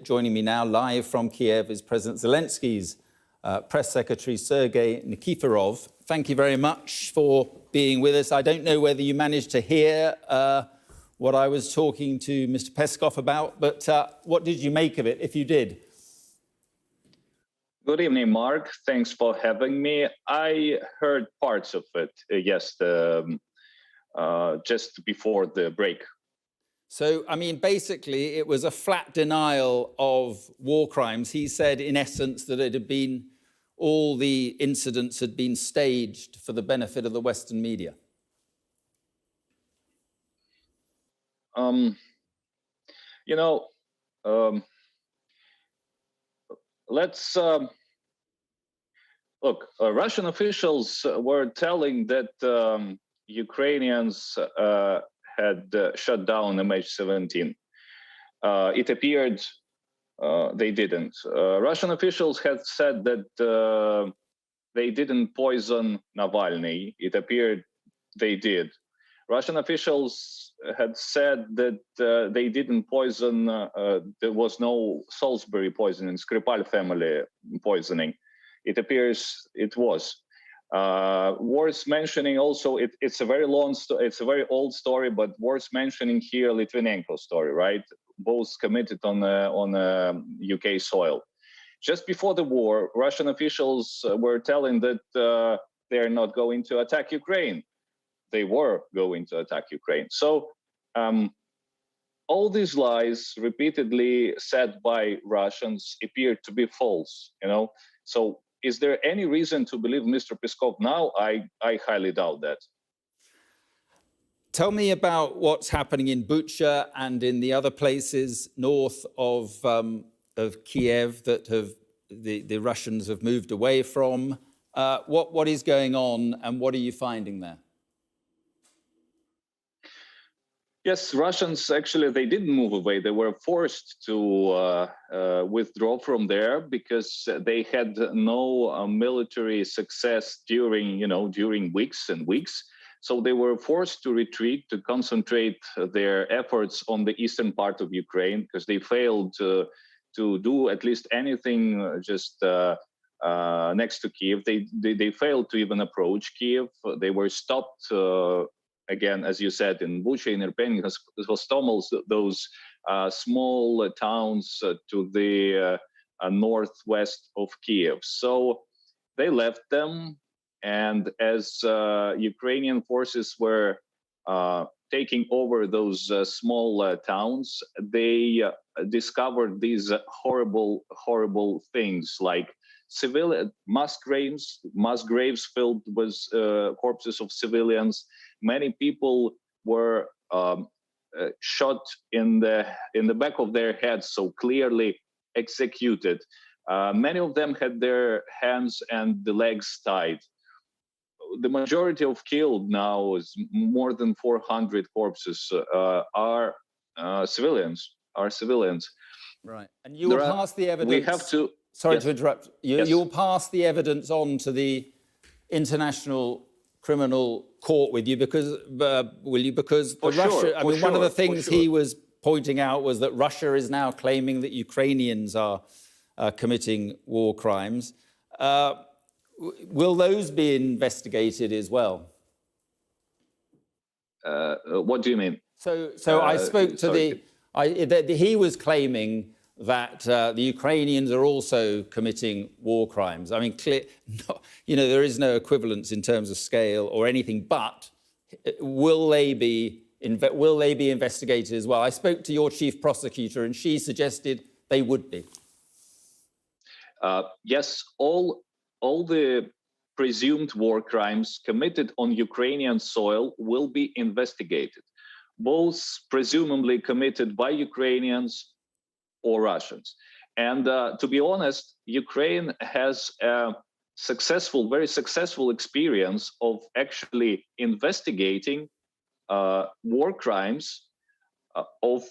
Joining me now live from Kiev is President Zelensky's Press Secretary, Sergii Nykyforov. Thank you very much for being with us. I don't know whether you managed to hear what I was talking to Mr. Peskov about, but what did you make of it, if you did? Good evening, Mark. Thanks for having me. I heard parts of it, just before the break. So, I mean, basically, it was a flat denial of war crimes. He said, in essence, that it had been, all the incidents had been staged for the benefit of the Western media. Let's look. Russian officials were telling that Ukrainians had shut down MH17. It appeared they didn't. Russian officials had said that they didn't poison Navalny. It appeared they did. Russian officials had said that they didn't poison, there was no Salisbury poisoning, Skripal family poisoning. It appears it was. Worth mentioning also, it's a very long story, it's a very old story, but worth mentioning here Litvinenko's story, right? Both committed on UK soil. Just before the war, Russian officials were telling that they're not going to attack Ukraine. They were going to attack Ukraine. So all these lies repeatedly said by Russians appear to be false, So is there any reason to believe Mr. Peskov now? I highly doubt that. Tell me about what's happening in Bucha and in the other places north of Kiev that the Russians have moved away from. What is going on and what are you finding there? Yes, Russians actually, they didn't move away. They were forced to withdraw from there because they had no military success during weeks and weeks. So they were forced to retreat, to concentrate their efforts on the eastern part of Ukraine because they failed to do at least anything just next to Kiev. They failed to even approach Kiev. They were stopped again, as you said, in Bucha, in Irpin, Hostomel, those small towns to the northwest of Kiev. So they left them, and as Ukrainian forces were taking over those small towns, they discovered these horrible things like civilian mass graves filled with corpses of civilians. Many people were shot in the back of their heads, so clearly executed. Many of them had their hands and the legs tied. The majority of killed now is more than 400 corpses are civilians. Right, and you will pass the evidence. We have to. Sorry yes. to interrupt. You'll pass the evidence on to the International Criminal Court with you because will you? Because Russia. I mean, one of the things he was pointing out was that Russia is now claiming that Ukrainians are committing war crimes. Will those be investigated as well? What do you mean? So I spoke to he was claiming that the Ukrainians are also committing war crimes. I mean, there is no equivalence in terms of scale or anything. But will they be investigated as well? I spoke to your chief prosecutor, and she suggested they would be. Yes, all the presumed war crimes committed on Ukrainian soil will be investigated, both presumably committed by Ukrainians or Russians. And to be honest, Ukraine has a very successful experience of actually investigating war crimes of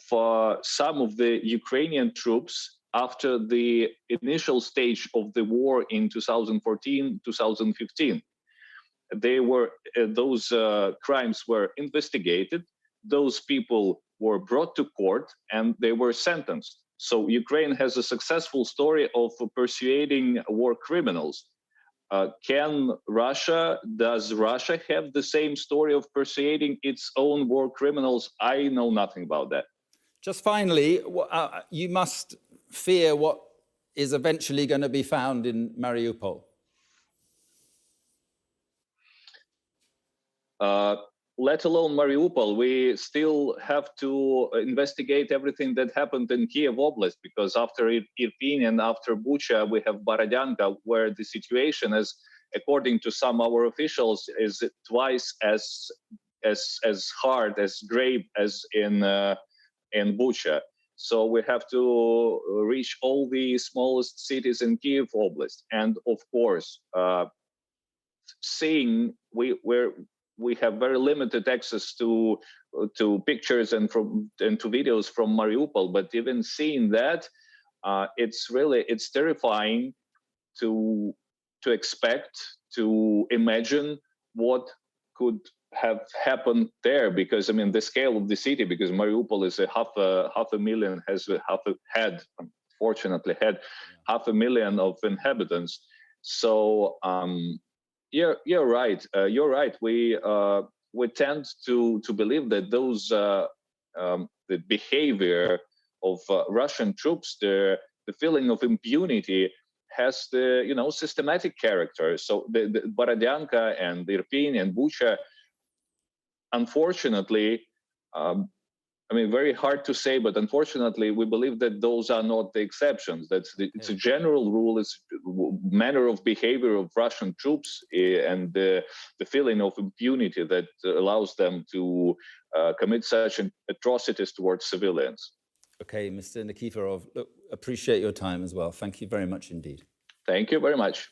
some of the Ukrainian troops after the initial stage of the war in 2014-2015. Those crimes were investigated. Those people were brought to court and they were sentenced. So Ukraine has a successful story of persuading war criminals. Does Russia have the same story of persuading its own war criminals? I know nothing about that. Just finally, you must fear what is eventually going to be found in Mariupol. Let alone Mariupol, we still have to investigate everything that happened in Kiev Oblast, because after Irpin and after Bucha, we have Borodyanka, where the situation is, according to some our officials, is twice as hard, as grave as in Bucha. So we have to reach all the smallest cities in Kiev Oblast, and of course, seeing we have very limited access to pictures and to videos from Mariupol, but even seeing that, it's terrifying to expect, to imagine what could have happened there, because I mean the scale of the city, because Mariupol is half a million, unfortunately had half a million of inhabitants. So you're right. You're right. We tend to believe that the behavior of Russian troops, the feeling of impunity, has the systematic character. So the Borodyanka and Irpin and Bucha, unfortunately, I mean, very hard to say, but unfortunately, we believe that those are not the exceptions. It's a general rule. It's manner of behavior of Russian troops and the feeling of impunity that allows them to commit such atrocities towards civilians. Okay, Mr. Nykyforov, look, appreciate your time as well. Thank you very much indeed. Thank you very much.